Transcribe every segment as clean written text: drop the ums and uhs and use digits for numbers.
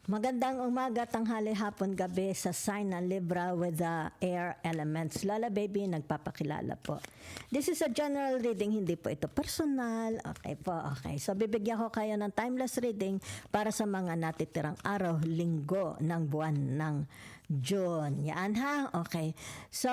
Magandang umaga, tanghali, hapon, gabi sa sign ng Libra with the air elements. Lola Baby, nagpapakilala po. This is a general reading, hindi po ito personal. Okay po, okay. So bibigyan ko kayo ng timeless reading para sa mga natitirang araw, linggo ng buwan ng June. Yan ha? Okay. So,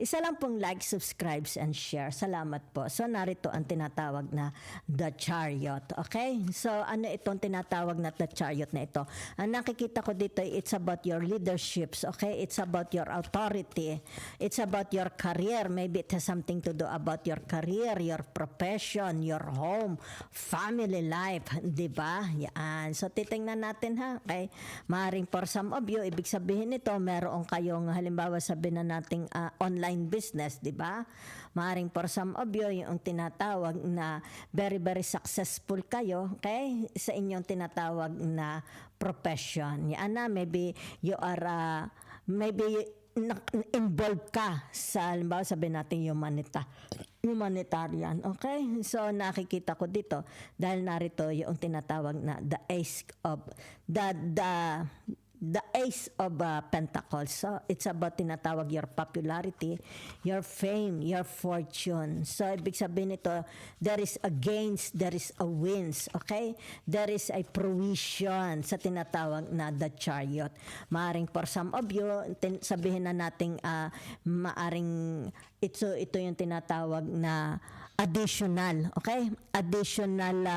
isa lang pong like, subscribes, and share. Salamat po. So, narito ang tinatawag na The Chariot. Okay? So, ano itong tinatawag na The Chariot na ito? Ang nakikita ko dito, it's about your leaderships. Okay? It's about your authority. It's about your career. Maybe it has something to do about your career, your profession, your home, family life. Diba? Yan. So, titingnan natin ha. Okay? Maaring for some of you, ibig sabihin nito, meron kayong halimbawa sabihin na nating online business, di ba? Maaring for some of you, yung tinatawag na very, very successful kayo, okay? Sa inyong tinatawag na profession. Yan na, maybe you are, maybe involved ka sa, halimbawa sabihin natin humanitarian, okay? So nakikita ko dito dahil narito yung tinatawag na the ace of the Ace of Pentacles. So, it's about tinatawag your popularity, your fame, your fortune. So, ibig sabihin nito, there is a gains, there is a wins, okay? There is a fruition sa tinatawag na the Chariot. Maaring for some of you, sabihin na nating maaring ito yung tinatawag na additional, okay? Additional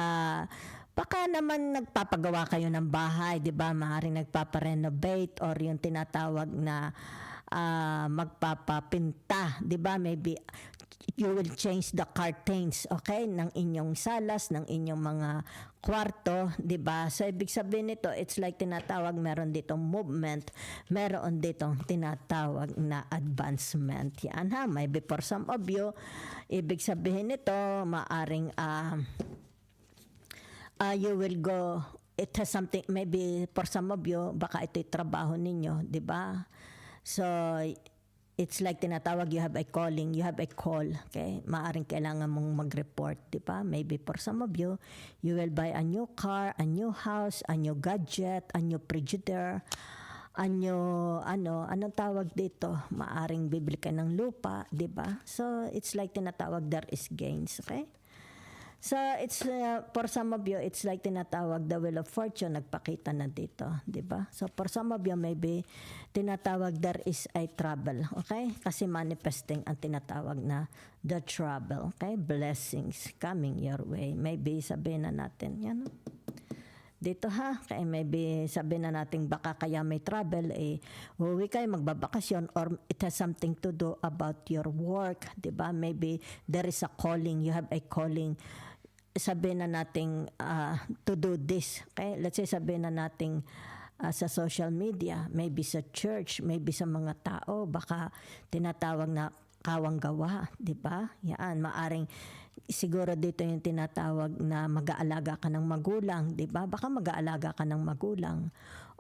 baka naman nagpapagawa kayo ng bahay, 'di ba? Maaaring nagpapa-renovate or yung tinatawag na magpapapinta, 'di ba? Maybe you will change the curtains, okay? Ng inyong salas, ng inyong mga kwarto, 'di ba? So ibig sabihin nito, it's like tinatawag meron ditong movement, meron ditong tinatawag na advancement. Yan ha, maybe for some of you, ibig sabihin nito maaring you will go, it has something, maybe for some of you, baka ito'y trabaho ninyo, di ba? So, it's like tinatawag, you have a calling, you have a call, okay? Maaring kailangan mong mag-report, di ba? Maybe for some of you, you will buy a new car, a new house, a new gadget, a new frigidaire, anong tawag dito? Maaring bibili ka ng lupa, di ba? So, it's like tinatawag, there is gains, okay? So, it's for some of you, it's like tinatawag the wheel of fortune, nagpakita na dito, di ba? So, for some of you, maybe tinatawag there is a trouble, okay? Kasi manifesting ang tinatawag na the trouble, okay? Blessings coming your way. Maybe sabihin na natin, yan, dito ha, kaya maybe sabihin na natin baka kaya may trouble, uwi kayo magbabakasyon or it has something to do about your work, di ba? Maybe there is a calling, you have a calling, sabihin na natin to do this, okay? Let's say sabihin na natin sa social media, maybe sa church, maybe sa mga tao, baka tinatawag na kawang gawa, di ba? Yan, maaring siguro dito yung tinatawag na mag-aalaga ka ng magulang, di ba? Baka mag-aalaga ka ng magulang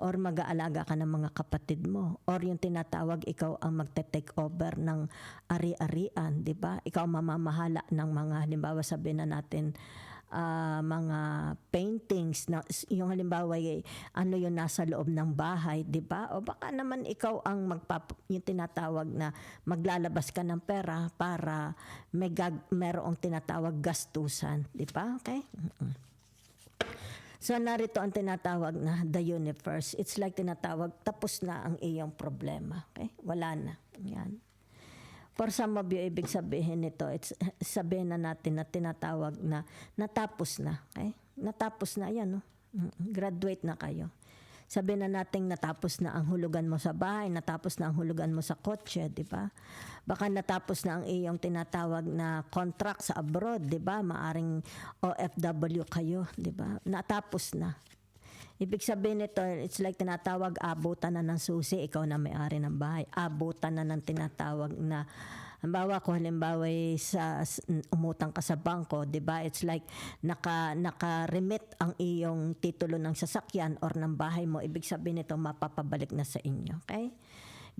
or mag-aalaga ka ng mga kapatid mo or yung tinatawag ikaw ang magte-take over ng ari-arian, di ba? Ikaw mamamahala ng mga, halimbawa sabihin na natin, mga paintings na yung halimbawa ano yung nasa loob ng bahay, 'di ba? O baka naman ikaw ang yung tinatawag na maglalabas ka ng pera para merong tinatawag gastusan, 'di ba? Okay? So narito ang tinatawag na the universe. It's like tinatawag tapos na ang iyong problema, okay? Wala na. Yan. For some of you, ibig sabihin nito, it's sabihin na natin na tinatawag na natapos na. Okay? Natapos na yan. No? Graduate na kayo. Sabihin na natin natapos na ang hulugan mo sa bahay, natapos na ang hulugan mo sa kotse, di ba? Baka natapos na ang iyong tinatawag na contract sa abroad, di ba? Maaring OFW kayo, di ba? Natapos na. Ibig sabihin nito, it's like tinatawag, abutan na ng susi, ikaw na may-ari ng bahay. Abutan na ng tinatawag na, halimbawa umutang ka sa bangko, di ba? It's like naka-remit ang iyong titulo ng sasakyan or ng bahay mo. Ibig sabihin nito, mapapabalik na sa inyo. Okay?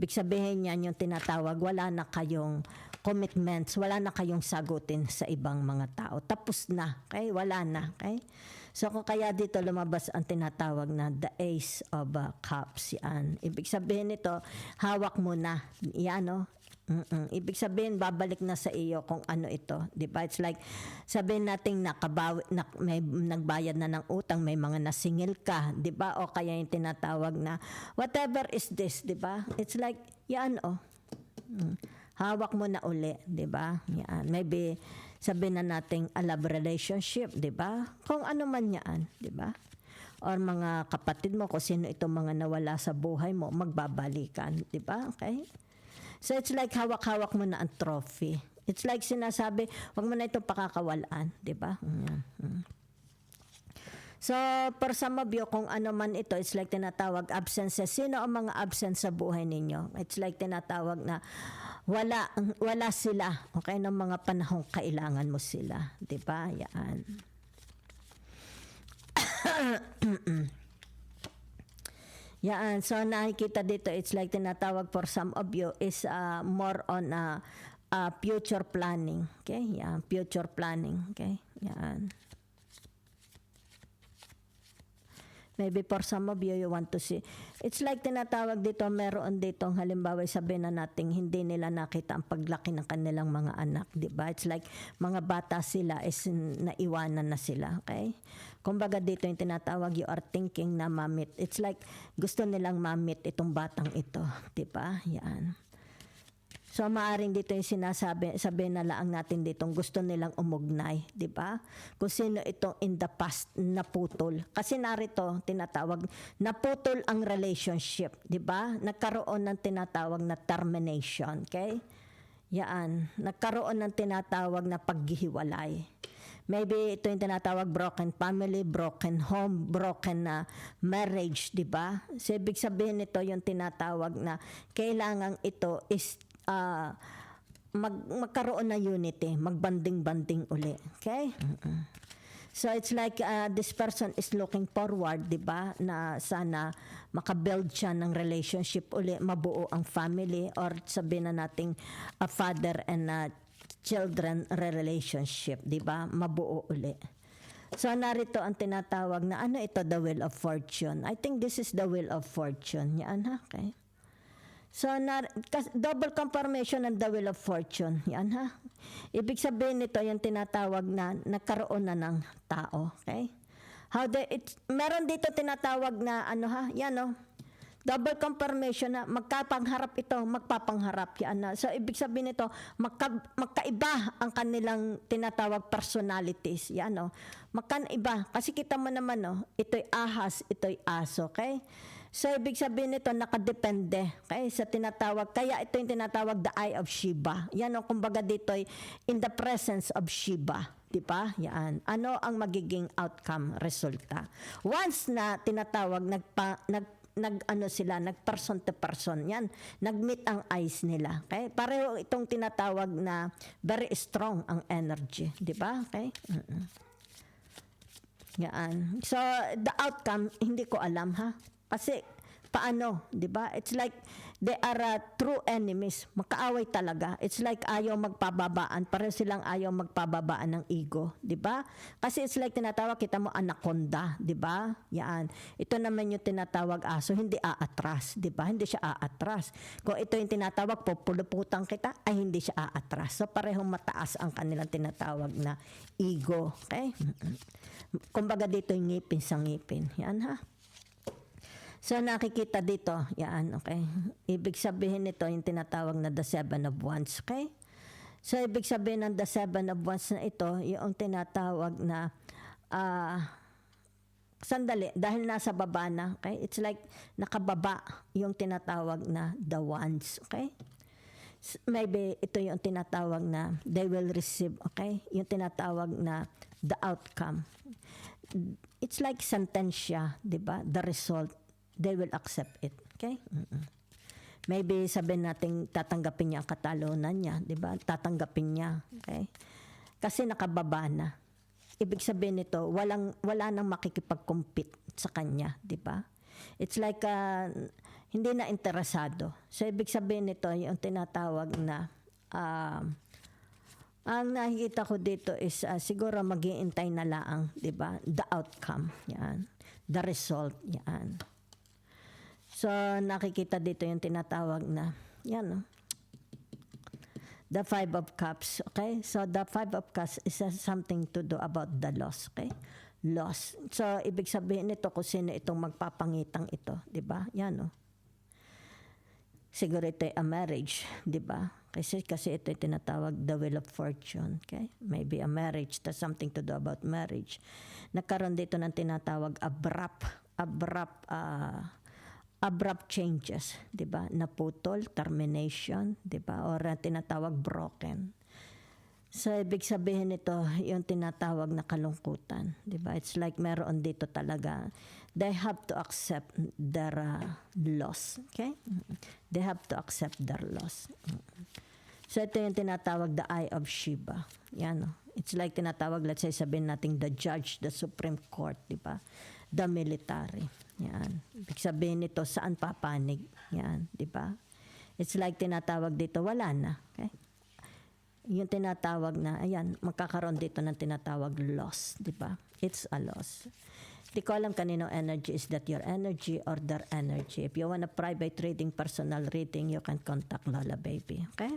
Ibig sabihin niyan yung tinatawag, wala na kayong commitments, wala na kayong sagutin sa ibang mga tao. Tapos na, okay? Wala na, okay? So kung kaya dito lumabas ang tinatawag na the Ace of Cups, yan. Ibig sabihin nito, hawak mo na. Yan, no? Ibig sabihin, babalik na sa iyo kung ano ito. Diba? It's like, sabihin natin may nagbayad na ng utang, may mga nasingil ka. Diba? O kaya yung tinatawag na, whatever is this, diba? It's like, yan, oh. Hawak mo na uli, diba? Yan. Maybe, sabihin na natin, a love relationship, diba? Kung ano man yan, diba? Or mga kapatid mo, kung sino itong mga nawala sa buhay mo, magbabalikan, diba? Okay? So it's like hawak-hawak mo na ang trophy. It's like sinasabi, wag mo na itong pakakawalaan, di ba? So, for some of you, kung ano man ito, it's like tinatawag absences. Sino ang mga absent sa buhay ninyo? It's like tinatawag na wala sila, okay, ng mga panahong kailangan mo sila, di ba? Yan. Yan, so nakikita dito, it's like tinatawag for some of you is more on future planning. Okay, yan, future planning. Okay, yan. Maybe for some of you, you want to see. It's like tinatawag dito, meron dito, halimbawa sabihin na natin, hindi nila nakita ang paglaki ng kanilang mga anak. Diba? It's like mga bata sila is naiwanan na sila. Okay? Kumbaga dito yung tinatawag, you are thinking na mamit. It's like gusto nilang mamit itong batang ito. Diba? Yan. So maaring dito yung sabihin na lang natin dito, gusto nilang umugnay, di ba? Kung sino itong in the past naputol. Kasi narito tinatawag, naputol ang relationship, di ba? Nagkaroon ng tinatawag na termination, okay? Yan, nagkaroon ng tinatawag na paghihiwalay. Maybe ito yung tinatawag broken family, broken home, broken marriage, di ba? So ibig sabihin nito yung tinatawag na kailangan ito is magkaroon na unity, magbanding-banding uli. Okay? So it's like this person is looking forward, di ba, na sana makabuild siya ng relationship uli, mabuo ang family, or sabihin na nating a father and a children relationship, di ba, mabuo uli. So narito ang tinatawag na ano ito, the wheel of fortune. I think this is the wheel of fortune. Yan, ha? Okay. So, double confirmation ng the wheel of fortune. Yan, ha? Ibig sabihin nito, yung tinatawag na nagkaroon na ng tao. Okay? Meron dito tinatawag na, ano ha? Yan, no? Double confirmation na magkapangharap ito, magpapangharap. Yan na. So, ibig sabihin nito, magkaiba ang kanilang tinatawag personalities. Yan, no? Magkaiba. Kasi kita mo naman, no? Ito'y ahas, ito'y aso. Okay? So, ibig sabihin nito, nakadepende, okay, sa tinatawag. Kaya ito yung tinatawag the eye of Shiva. Yan o, kumbaga dito in the presence of Shiva. Diba? Yan. Ano ang magiging outcome, resulta? Once na tinatawag, nag-person to person. Yan. Nag-meet ang eyes nila. Okay? Pareho itong tinatawag na very strong ang energy. Diba? Okay? Yan. So, the outcome, hindi ko alam, ha? Kasi paano, 'di ba? It's like they are true enemies. Magkaaway talaga. It's like ayaw magpababaan, pareho silang ayaw magpababaan ng ego, 'di ba? Kasi it's like tinatawag kita mo anaconda, 'di ba? Yan. Ito naman yung tinatawag aso, hindi aatras, 'di ba? Hindi siya aatras. Kung ito yung tinatawag pupuluputan kita, ay hindi siya aatras. So parehong mataas ang kanilang tinatawag na ego, okay? Kumbaga dito yung ngipin sa ngipin. Yan, ha? So nakikita dito, yan, okay. Ibig sabihin nito yung tinatawag na the Seven of Wands, okay? So ibig sabihin ng the Seven of Wands na ito, yung tinatawag na sandali, dahil nasa baba na, okay? It's like nakababa yung tinatawag na the Wands, okay? Maybe ito yung tinatawag na they will receive, okay? Yung tinatawag na the outcome. It's like sentensya, di ba? The result. They will accept it. Okay? Maybe sabihin natin tatanggapin niya ang katalunan niya, 'di ba? Tatanggapin niya, okay? Kasi nakababa na. Ibig sabihin nito, wala nang makikipag-compete sa kanya, 'di ba? It's like hindi na interesado. So ibig sabihin nito yung tinatawag na ang nakikita ko dito is siguro mag-iintay na laang, 'di ba? The outcome, yan. The result, yan. So nakikita dito yung tinatawag na yan, no? The Five of Cups, okay? So the Five of Cups is something to do about the loss, okay? Loss. So ibig sabihin nito kung sino itong magpapangitang ito, 'di ba? Yan, no? Siguro ito ay a marriage, 'di ba? Kasi ito ay tinatawag the Wheel of Fortune, okay? Maybe a marriage, that's something to do about marriage. Nagkaroon dito ng tinatawag abrupt changes, 'di ba? Naputol, termination, 'di ba? Or tinatawag broken. So ibig sabihin nito yung tinatawag na kalungkutan, 'di ba? It's like meron dito talaga they have to accept their loss, okay? They have to accept their loss. So ito yung tinatawag the Eye of Shiva. Yan, no? It's like tinatawag, let's say sabihin natin the judge, the Supreme Court, 'di ba? The military. Yan. Ibig sabihin nito, saan papanig? Yan, di ba? It's like tinatawag dito, wala na. Okay? Yung tinatawag na, ayan, magkakaroon dito ng tinatawag loss, di ba? It's a loss. Di ko alam kanino energy, is that your energy or their energy? If you want a private reading, personal reading, you can contact Lola Baby. Okay?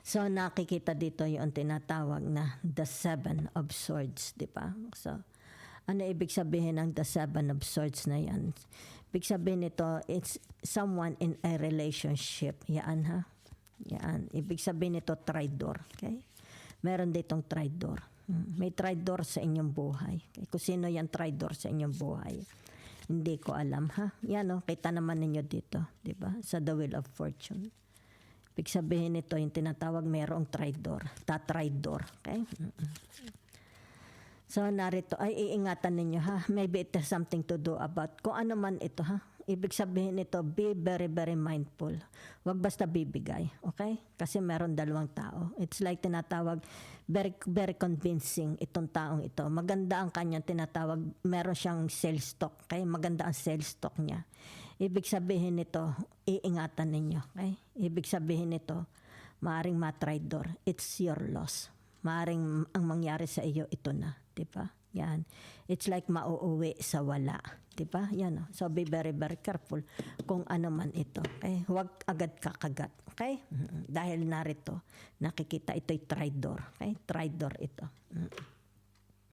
So nakikita dito yung tinatawag na the Seven of Swords, di ba? So, ano ibig sabihin ng the Seven of Swords na yan? Ibig sabihin nito, it's someone in a relationship. Yan, ha? Yan. Ibig sabihin nito, traitor. Okay? Meron ditong traitor. May traitor sa inyong buhay. Okay? Kung sino yan traitor sa inyong buhay, hindi ko alam, ha? Yan, oh, kita naman ninyo dito, di ba? Sa the Wheel of Fortune. Ibig sabihin nito, yung tinatawag mayroong traitor. Ta-traitor. Okay? So narito ay iingatan ninyo, ha. Maybe it has something to do about kung ano man ito, ha. Ibig sabihin nito, be very very mindful. Huwag basta bibigay, okay? Kasi meron dalawang tao. It's like tinatawag very very convincing itong taong ito. Maganda ang kanyang tinatawag, meron siyang sales stock, okay? Maganda ang sales stock niya. Ibig sabihin nito, iingatan ninyo, okay? Ibig sabihin nito, maaring ma-traitor. It's your loss. Maaring ang mangyari sa iyo ito na, 'di ba? Yan. It's like mauuwi sa wala, 'di ba? Yan. So be very very careful kung ano man ito. Okay? Huwag agad kakagat, okay? Dahil narito nakikita ito'y traitor, okay? Traitor ito.